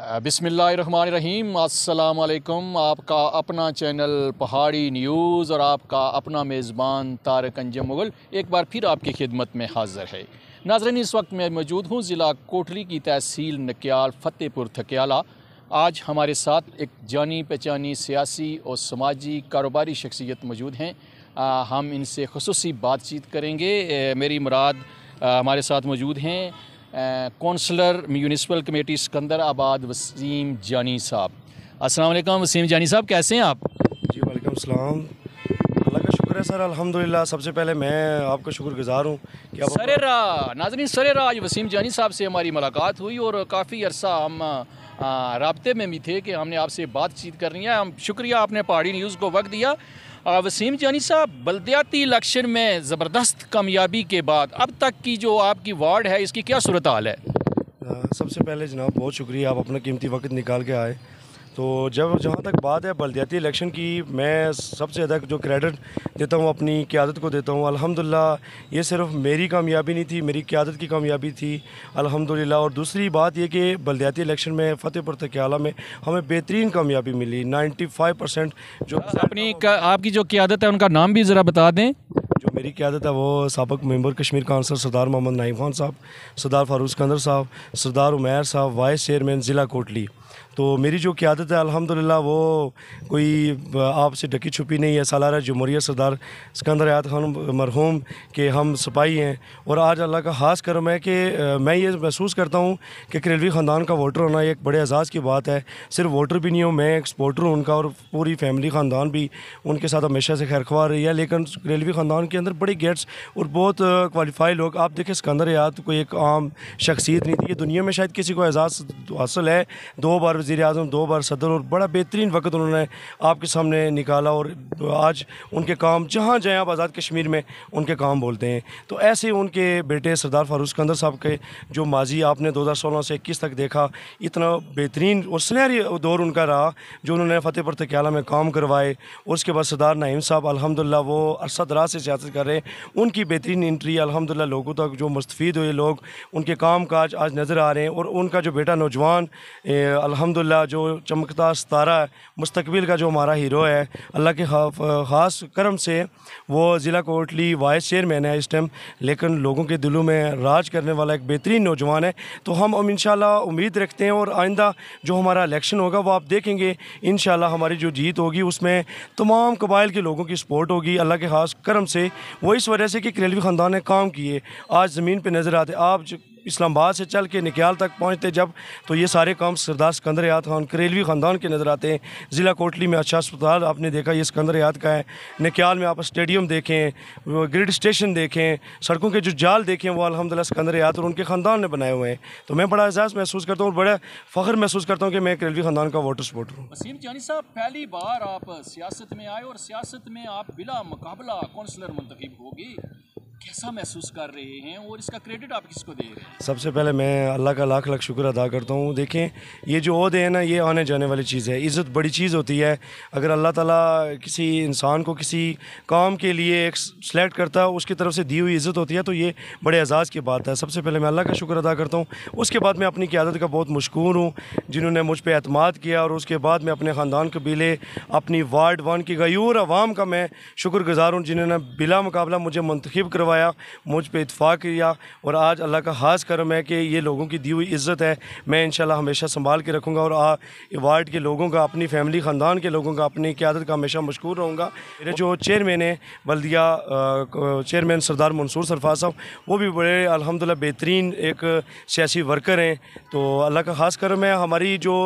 बिस्मिल्लाहिर्रहमानिर्रहीम। अस्सलाम वालेकुम। आपका अपना चैनल पहाड़ी न्यूज़ और आपका अपना मेज़बान तारिक अंजम मुगल एक बार फिर आपकी खिदमत में हाज़िर है। नाज़रीन, इस वक्त मैं मौजूद हूँ ज़िला कोटली की तहसील नक्याल फ़तेहपुर थक्याला। आज हमारे साथ एक जानी पहचानी सियासी और समाजी कारोबारी शख्सियत मौजूद हैं। हम इनसे ख़ुसूसी बातचीत करेंगे। मेरी मुराद हमारे साथ मौजूद हैं councillor municipal committee Sikandrabad Waseem Jani साहब। अस्सलाम वालेकुम वसीम जानी साहब, कैसे हैं आप? जी वालेकुम सलाम। अल्लाह का शुक्र है सर, अल्हम्दुलिल्लाह। सबसे पहले मैं आपका शुक्रगुज़ार हूँ कि आप सरेरा नाज़रीन, सरेरा आज वसीम जानी साहब से हमारी मुलाकात हुई और काफ़ी अरसा हम राब्ते में भी थे कि हमने आपसे बातचीत करनी है। हम शुक्रिया आपने पहाड़ी न्यूज़ को वक्त दिया। वसीम जानी साहब, बल्दियाती इलेक्शन में ज़बरदस्त कामयाबी के बाद अब तक की जो आपकी वार्ड है इसकी क्या सूरत हाल है? सबसे पहले जनाब बहुत शुक्रिया, आप अपना कीमती वक्त निकाल के आए। तो जहाँ तक बात है बल्दियाती इलेक्शन की, मैं सबसे ज़्यादा जो क्रेडिट देता हूँ अपनी क़यादत को देता हूँ। अल्हम्दुलिल्लाह ये सिर्फ मेरी कामयाबी नहीं थी, मेरी क़यादत की कामयाबी थी अल्हम्दुलिल्लाह। और दूसरी बात ये कि बल्दियाती इलेक्शन में फ़तेहपुर थक्याला में हमें बेहतरीन कामयाबी मिली। 95% जो आपकी जो क़यादत है उनका नाम भी ज़रा बता दें। जो मेरी क़यादत है वो साबिक़ मेंबर कश्मीर काउंसिल सरदार मोहम्मद नईम खान साहब, सरदार फारूक सिकंदर साहब, सरदार उमैर साहब, वाइस चेयरमैन ज़िला कोटली। तो मेरी जो क़यादत है अल्हम्दुलिल्लाह वो कोई आपसे ढकी छुपी नहीं है। सालारा जमहूरियत सरदार सिकंदर याद खान मरहूम के हम सिपाही हैं। और आज अल्लाह का ख़ास करम है कि मैं ये महसूस करता हूँ कि करेलवी ख़ानदान का वोटर होना एक बड़े एज़ाज़ की बात है। सिर्फ वोटर भी नहीं हूँ, मैं एक सपोर्टर हूँ उनका, और पूरी फैमिली ख़ानदान भी उनके साथ हमेशा से खैरख्वाह रही है। लेकिन करेलवी ख़ानदान के अंदर बड़ी गेट्स और बहुत क्वालिफाई लोग, आप देखें सिकंदर याद कोई एक आम शख्सियत नहीं थी। ये दुनिया में शायद किसी को एज़ाज़ हासिल है, 2 बार वज़ीर आज़म, 2 बार सदर, और बड़ा बेहतरीन वक्त उन्होंने आपके सामने निकाला। और आज उनके काम जहाँ जाएँ आप आज़ाद कश्मीर में उनके काम बोलते हैं। तो ऐसे ही उनके बेटे सरदार फारूक सिकंदर साहब के जो माजी आपने 2016 से 21 तक देखा, इतना बेहतरीन और सुनहरी दौर उनका रहा जो उन्होंने फ़तेहपुर थक्याला में काम करवाए। और उसके बाद सरदार नईम साहब अल्हम्दुलिल्लाह वो अरसा दराज से सियासत कर रहे हैं, उनकी बेहतरीन एंट्री अल्हम्दुलिल्लाह लोगों तक जो मुस्तफ़ीद हुए लोग, उनके काम काज आज नज़र आ रहे हैं। और उनका जो बेटा नौजवान अल्हम्दुलिल्लाह जो चमकता सितारा है, मुस्तकबिल का जो हमारा हीरो है, अल्लाह के ख़ास करम से वो ज़िला कोटली वाइस चेयरमैन है इस टाइम, लेकिन लोगों के दिलों में राज करने वाला एक बेहतरीन नौजवान है। तो हम इंशाल्लाह उम्मीद रखते हैं और आइंदा जो हमारा इलेक्शन होगा वो आप देखेंगे इंशाल्लाह हमारी जो जीत होगी उसमें तमाम कबाइल के लोगों की सपोर्ट होगी अल्लाह के ख़ास करम से। वो इस वजह से कि करेलवी ख़ानदान ने काम किए आज ज़मीन पर नज़र आते। आप इस्लामाबाद से चल के नक्याल तक पहुँचते जब, तो ये सारे काम सरदार सिकंदर याद खान करेलवी ख़ानदान के नज़र आते हैं। ज़िला कोटली में अच्छा अस्पताल आपने देखा, ये सिकंदर याद का है। नक्याल में आप स्टेडियम देखें, ग्रिड स्टेशन देखें, सड़कों के जो जाल देखें, वो अल्हम्दुलिल्लाह सिकंदर याद और उनके ख़ानदान ने बनाए हुए हैं। तो मैं बड़ा एजाज़ महसूस करता हूँ और बड़ा फ़ख्र महसूस करता हूँ कि मैं करेलवी ख़ानदान का वोटर सपोर्टर हूँ। वसीम जानी साहब, पहली बार आप सियासत में आए और सियासत में आप बिला मुकाबला कौंसलर मुंतखब होगी, कैसा महसूस कर रहे हैं और इसका क्रेडिट आप किसको दे रहे हैं? सबसे पहले मैं अल्लाह का लाख लाख शुक्र अदा करता हूँ। देखें ये जो ओहदे है ना, ये आने जाने वाली चीज़ है, इज़्ज़त बड़ी चीज़ होती है। अगर अल्लाह ताला किसी इंसान को किसी काम के लिए एक सेलेक्ट करता है, उसकी तरफ से दी हुई इज़्ज़त होती है, तो ये बड़े एज़ाज़ की बात है। सबसे पहले मैं अल्लाह का शुक्र अदा करता हूँ। उसके बाद मैं अपनी क़यादत का बहुत मशकूर हूँ जिन्होंने मुझ पर एतमाद किया। और उसके बाद मैं अपने ख़ानदान कबीले, अपनी वार्ड 1 की गयूर आवाम का मैं शुक्रगुज़ार हूँ जिन्होंने बिला मुकाबला मुझे मुंतखब करवाया, मुझ पे इत्फाक़ किया। और आज अल्लाह का ख़ास करम है कि ये लोगों की दी हुई इज़्ज़त है, मैं इंशाल्लाह हमेशा संभाल के रखूँगा। और वार्ड के लोगों का, अपनी फैमिली ख़ानदान के लोगों का, अपनी क़यादत का हमेशा मशकूर रहूँगा। मेरे जो चेयरमैन है बल्दिया चेयरमैन सरदार मंसूर सरफराज साहब, वो भी बड़े अल्हम्दुलिल्लाह बेहतरीन एक सियासी वर्कर हैं। तो अल्लाह का ख़ास करम है। हमारी जो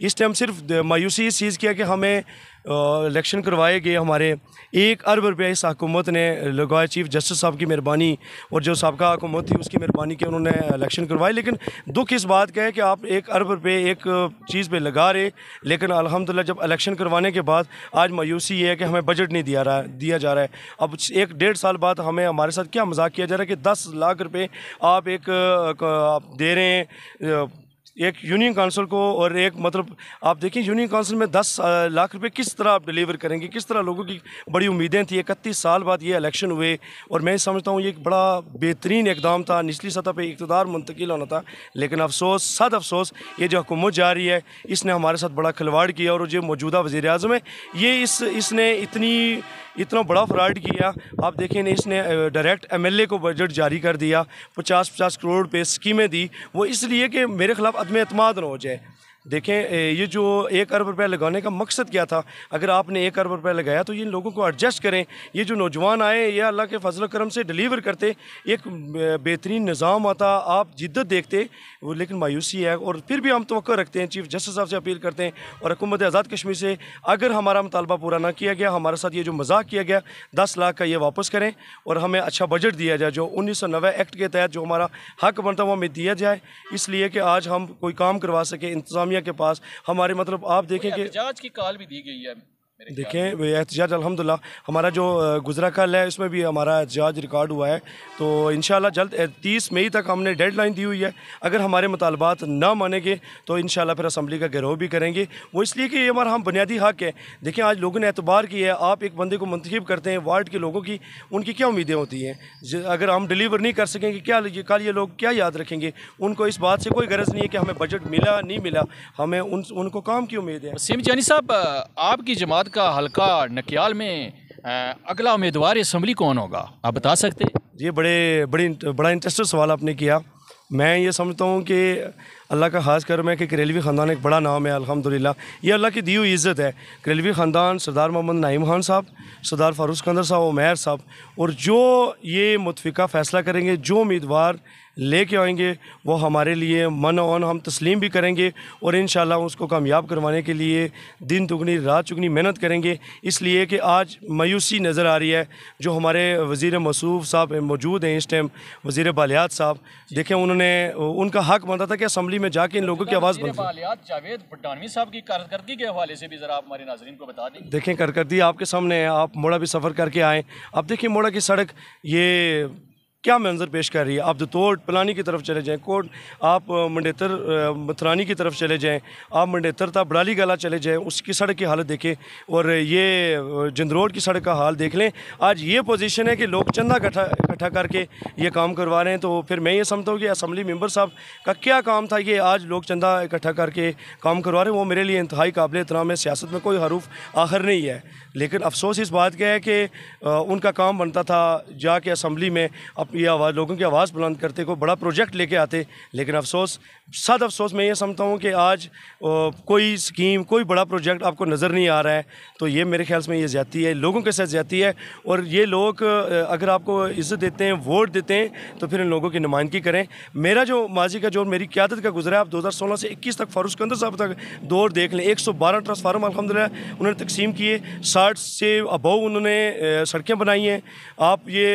इस टाइम सिर्फ मायूसी इस चीज़ की है कि हमें इलेक्शन करवाए गए, हमारे 1 अरब रुपया इस हुकूमत ने लगाया, चीफ जस्टिस साहब की मेहरबानी और जो साबका हुकूमत थी उसकी मेहरबानी के उन्होंने इलेक्शन करवाए। लेकिन दुख इस बात का है कि आप 1 अरब रुपये एक चीज़ पे लगा रहे, लेकिन अल्हम्दुलिल्लाह जब इलेक्शन करवाने के बाद आज मायूसी ये है कि हमें बजट नहीं दिया जा रहा है। अब 1-1.5 साल बाद हमें हमारे साथ क्या मजाक किया जा रहा है कि 10 लाख रुपये आप दे रहे हैं एक यूनियन काउंसिल को और एक मतलब आप देखिए यूनियन काउंसिल में 10 लाख रुपए किस तरह आप डिलीवर करेंगे, किस तरह लोगों की बड़ी उम्मीदें थी। 31 साल बाद ये इलेक्शन हुए और मैं समझता हूँ ये एक बड़ा बेहतरीन इकदाम था, निचली सतह पे इक़्तिदार मुंतकिल होना था। लेकिन अफसोस, सद अफसोस, ये जो हुकूमत जा रही है इसने हमारे साथ बड़ा खिलवाड़ किया और जो मौजूदा वज़ीर आज़म है ये इसने इतना बड़ा फ्रॉड किया। आप देखें इसने डायरेक्ट एमएलए को बजट जारी कर दिया, 50-50 करोड़ पे स्कीमें दी, वो इसलिए कि मेरे ख़िलाफ़ अदम एतमाद न हो जाए। देखें ये जो 1 अरब रुपये लगाने का मकसद क्या था, अगर आपने 1 अरब रुपये लगाया तो इन लोगों को एडजस्ट करें। ये जो नौजवान आए ये अल्लाह के फजल करम से डिलीवर करते, एक बेहतरीन निज़ाम आता, आप जिद्दत देखते, वो लेकिन मायूसी है। और फिर भी हम तवक्को रखते हैं, चीफ जस्टिस साहब से अपील करते हैं और हुकूमत आज़ाद कश्मीर से, अगर हमारा मुतालबा पूरा ना किया गया, हमारे साथ ये जो मजाक किया गया 10 लाख का, ये वापस करें और हमें अच्छा बजट दिया जाए जो 1990 एक्ट के तहत जो हमारा हक बनता है वो हमें दिया जाए, इसलिए कि आज हम कोई काम करवा सके इंतज़ामिया के पास। हमारे मतलब आप देखें कि एहतजाज की कॉल भी दी गई है। देखें एहतजाज अल्हम्दुलिल्लाह हमारा जो गुज़रा कल है इसमें भी हमारा एहतजाज रिकॉर्ड हुआ है, तो इंशाल्लाह जल्द 30 मई तक हमने डेडलाइन दी हुई है। अगर हमारे मुतालबात ना मानेंगे तो इंशाल्लाह फिर असम्बली का घेराव भी करेंगे, वो इसलिए कि ये हमारा हम बुनियादी हक है। देखें आज लोगों ने एतबार की है, आप एक बंदे को मुंतखब करते हैं, वार्ड के लोगों की उनकी क्या उम्मीदें होती हैं। अगर हम डिलीवर नहीं कर सकेंगे क्या कल ये लोग क्या याद रखेंगे। उनको इस बात से कोई गरज नहीं है कि हमें बजट मिला नहीं मिला, हमें उनको काम की उम्मीद है। वसीम जानी साहब, आपकी जमात का हल्का नकियाल में अगला उम्मीदवार असम्बली कौन होगा, आप बता सकते हैं? ये बड़ा इंटरेस्टिंग सवाल आपने किया। मैं ये समझता हूँ कि अल्लाह का खास करम है कि करेलवी ख़ानदान एक बड़ा नाम है अल्हम्दुलिल्लाह, ये अल्लाह की दी हुई इज़्ज़त है। करेलवी ख़ानदान सरदार मोहम्मद नईम खान साहब, सरदार फारूक सिकंदर साहब, उमैर साहब, और जो ये मुतफ़िका फ़ैसला करेंगे, जो उम्मीदवार लेके आएंगे वो हमारे लिए मन ऑन हम तस्लीम भी करेंगे और इंशाल्लाह उसको कामयाब करवाने के लिए दिन दुगनी रात चुगनी मेहनत करेंगे। इसलिए कि आज मायूसी नज़र आ रही है। जो हमारे वज़ीर मसूफ़ साहब मौजूद हैं इस टाइम, वज़ीर बालियात साहब, देखें उन्होंने उनका हक बनता था कि असम्बली में जाके इन लोगों की आवाज़ बनती। बालियात जावेद भट्टानवी साहब की कारकर्दगी के हवाले से भी ज़रा आप हमारे नाज़रीन को बता दें। देखें कारकर्दगी आपके सामने है, आप मोड़ा भी सफ़र करके आएँ, आप देखिए मोड़ा की सड़क ये क्या मंजर पेश कर रही है। आप दतोड़ पलानी की तरफ चले जाएं, कोट आप मंडेतर मथरानी की तरफ चले जाएं, आप मंडेतर था बड़ाली गाला चले जाएं, उसकी सड़क की हालत देखें और ये जंदरोड की सड़क का हाल देख लें। आज ये पोजीशन है कि लोग चंदा इकट्ठा करके ये काम करवा रहे हैं। तो फिर मैं ये समझता हूँ कि असम्बली मेंबर साहब का क्या काम था कि आज लोग चंदा इकट्ठा करके काम करवा रहे हैं, वो मेरे लिए इंतहाई काबिल एहतराम है। सियासत में कोई हरूफ आखिर नहीं है, लेकिन अफसोस इस बात का है कि उनका काम बनता था जाके असम्बली में ये आवाज़ लोगों की आवाज़ बुलंद करते, को बड़ा प्रोजेक्ट लेके आते। लेकिन अफसोस, सद अफसोस मैं ये समझता हूँ कि आज कोई स्कीम, कोई बड़ा प्रोजेक्ट आपको नज़र नहीं आ रहा है। तो ये मेरे ख्याल में ये ज़्यादती है, लोगों के साथ ज़्यादती है। और ये लोग अगर आपको इज़्ज़त देते हैं, वोट देते हैं, तो फिर इन लोगों की नुमाइंदगी करें। मेरा जो माजी का जो मेरी क़यादत का गुजरा है, आप 2016 से 21 तक फारूक सिकंदर साहब तक दौर देख लें। 112 ट्रांसफार्मर अल्हम्दुलिल्लाह उन्होंने तकसीम किए, 60 से अबव उन्होंने सड़कें बनाई हैं। आप ये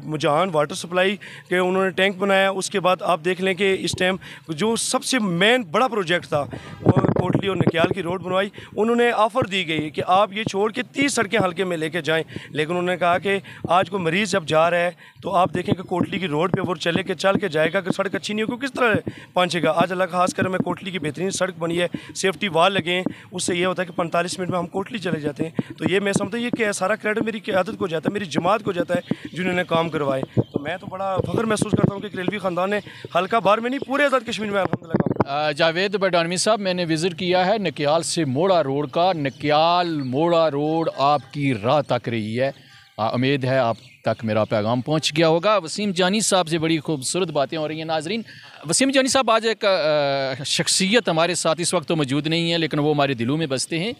मुजान वाटर सप्लाई के उन्होंने टैंक बनाया। उसके बाद आप देख लें कि इस टाइम जो सबसे मेन बड़ा प्रोजेक्ट था वो कोटली और नकियाल की रोड बनवाई। उन्होंने ऑफ़र दी गई कि आप ये छोड़ के 30 सड़कें हल्के में लेके जाएं, लेकिन उन्होंने कहा कि आज कोई मरीज़ जब जा रहा है तो आप देखें कि कोटली की रोड पे वो चल के जाएगा, अगर सड़क अच्छी नहीं होगी किस तरह पहुँचेगा। आज अल्लाह का खास कर में कोटली की बेहतरीन सड़क बनी है, सेफ्टी वाल लगे हैं, उससे ये होता है कि 45 मिनट में हम कोटली चले जाते हैं। तो ये मैं समझता हूँ ये क्या सारा क्रेडिट मेरी क़यादत को जाता है, मेरी जमात को जाता है जिन्होंने काम करवाए। तो मैं तो बड़ा फ़ख्र महसूस करता हूँ कि करेलवी ख़ानदान ने हल्का बार में नहीं पूरे आज़ाद कश्मीर में अल्हम्दुलिल्लाह। जावेद भट्टानवी साहब, मैंने विज़िट किया है नकियाल से मोड़ा रोड का। नकियाल मोड़ा रोड आपकी राह तक रही है, उम्मीद है आप तक मेरा पैगाम पहुंच गया होगा। वसीम जानी साहब से बड़ी खूबसूरत बातें हो रही हैं नाजरीन। वसीम जानी साहब आज एक शख्सियत हमारे साथ इस वक्त तो मौजूद नहीं है, लेकिन वो हमारे दिलों में बसते हैं,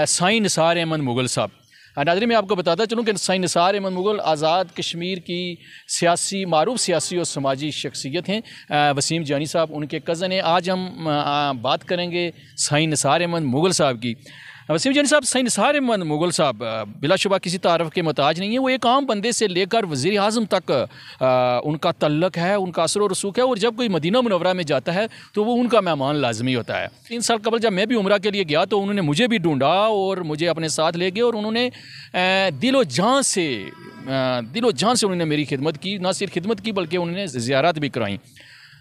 साईं निसार अहमद मुग़ल साहब। नाज़रीन मैं आपको बताता चलूँ कि साईं निसार अहमद मुग़ल आज़ाद कश्मीर की मारूफ सियासी और समाजी शख्सियत हैं। वसीम जानी साहब उनके कज़न हैं। आज हम बात करेंगे साईं निसार अहमद मुग़ल साहब की। वसीम जानी साहब, साईं निसार अहमद मुग़ल साहब बिलाशुबा किसी तारफ़ के मोहताज नहीं है। वो एक आम बंदे से लेकर वज़ीर आज़म तक उनका तल्लक है, उनका असर और रसूख है। और जब कोई मदीना मुनव्वरा में जाता है तो वो उनका मेहमान लाजमी होता है। 3 साल कबल जब मैं भी उम्रा के लिए गया तो उन्होंने मुझे भी ढूंढा और मुझे अपने साथ ले गए और उन्होंने दिलो जान से उन्होंने मेरी खिदमत की। ना सिर्फ खिदमत की बल्कि उन्होंने ज़ियारत भी कराई।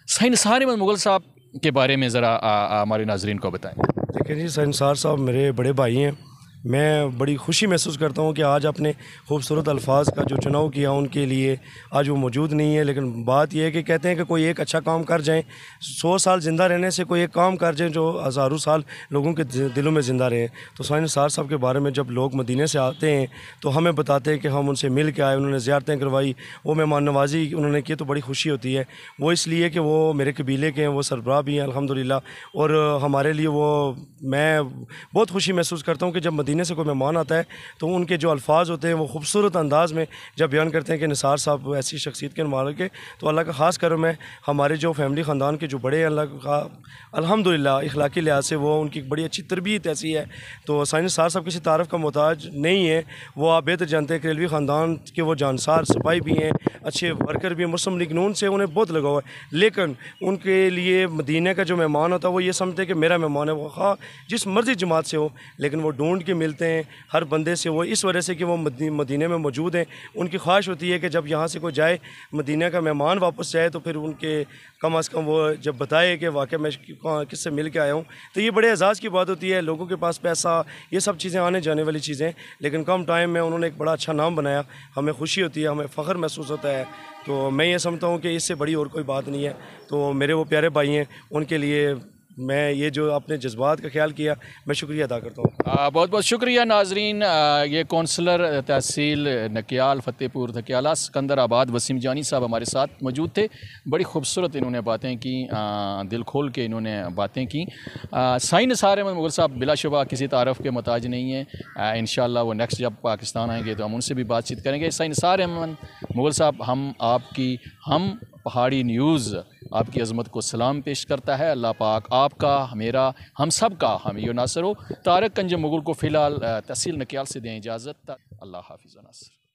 साईं निसार अहमद मुग़ल साहब के बारे में ज़रा हमारे नाजरीन को बताएं। देखिए जी, निसार साहब मेरे बड़े भाई हैं। मैं बड़ी खुशी महसूस करता हूँ कि आज अपने खूबसूरत अल्फाज का जो चुनाव किया उनके लिए आज वो मौजूद नहीं है। लेकिन बात यह है कि कहते हैं कि कोई एक अच्छा काम कर जाए, 100 साल ज़िंदा रहने से कोई एक काम कर जाए जो हज़ारों साल लोगों के दिलों में ज़िंदा रहे। तो साईं निसार साहब के बारे में जब लोग मदीने से आते हैं तो हमें बताते हैं कि हम उनसे मिल के आए, उन्होंने ज़ियारतें करवाई, वो मेहमान नवाजी उन्होंने की, तो बड़ी खुशी होती है। वो इसलिए कि वो मेरे कबीले के हैं, वो सरबराह भी हैं अल्हम्दुलिल्लाह। और हमारे लिए वो मैं बहुत खुशी महसूस करता हूँ कि जब मदीने से कोई मेहमान आता है तो उनके जो अल्फाज होते हैं वो खूबसूरत अंदाज़ में जब बयान करते हैं कि निसार साहब ऐसी शख्सियत के मालिक के, तो अल्लाह का ख़ास करम है। हमारे जो फैमिली ख़ानदान के जो बड़े अल्लाह का अल्हम्दुलिल्लाह इखलाकी लिहाज से वो उनकी बड़ी अच्छी तरबियत ऐसी है। तो साईं निसार साहब किसी तारफ़ का मोहताज नहीं है। वो आप बेहतर जानते हैं कि रेलवी ख़ानदान के वो जानसार सिपाही भी हैं, अच्छे वर्कर भी हैं, मुस्लिम लीग नून से उन्हें बहुत लगा हुआ है। लेकिन उनके लिए मदीने का जो मेहमान होता है वो ये समझते हैं कि मेरा मेहमान है, वो हाँ जिस मर्ज़ी जमात से हो, लेकिन वो ढूंढ के मिलते हैं हर बंदे से। वो इस वजह से कि वो मदीने में मौजूद हैं। उनकी ख्वाहिश होती है कि जब यहाँ से कोई जाए, मदीने का मेहमान वापस जाए, तो फिर उनके कम अज़ कम वो जब बताए कि वाकई मैं किससे मिल के आया हूँ, तो ये बड़े एजाज़ की बात होती है। लोगों के पास पैसा, ये सब चीज़ें आने जाने वाली चीज़ें, लेकिन कम टाइम में उन्होंने एक बड़ा अच्छा नाम बनाया। हमें खुशी होती है, हमें फ़ख्र महसूस होता है। तो मैं ये समझता हूँ कि इससे बड़ी और कोई बात नहीं है। तो मेरे वो प्यारे भाई हैं, उनके लिए मैं ये जो अपने जज्बात का ख्याल किया, मैं शुक्रिया अदा करता हूँ। बहुत बहुत शुक्रिया नाजरीन। ये कौंसलर तहसील नकियाल फ़तेहपुर थकियाला सिकंदराबाद वसीम जानी साहब हमारे साथ मौजूद थे। बड़ी खूबसूरत इन्होंने बातें की, दिल खोल के इन्होंने बातें की। साईं निसार अहमद मुग़ल साहब बिलाशुबा किसी तारफ़ के मोहताज नहीं हैं। इंशाअल्लाह वो नेक्स्ट जब पाकिस्तान आएंगे तो हम उनसे भी बातचीत करेंगे। साईं निसार अहमद मुग़ल साहब, हम पहाड़ी न्यूज़ आपकी अज़मत को सलाम पेश करता है। अल्लाह पाक आपका, मेरा, हम सब का हामी नासर हो। तारक कंजम मुग़ल को फ़िलहाल तहसील नकियाल से दें इजाज़त। अल्लाह हाफ़िज़ व नासर।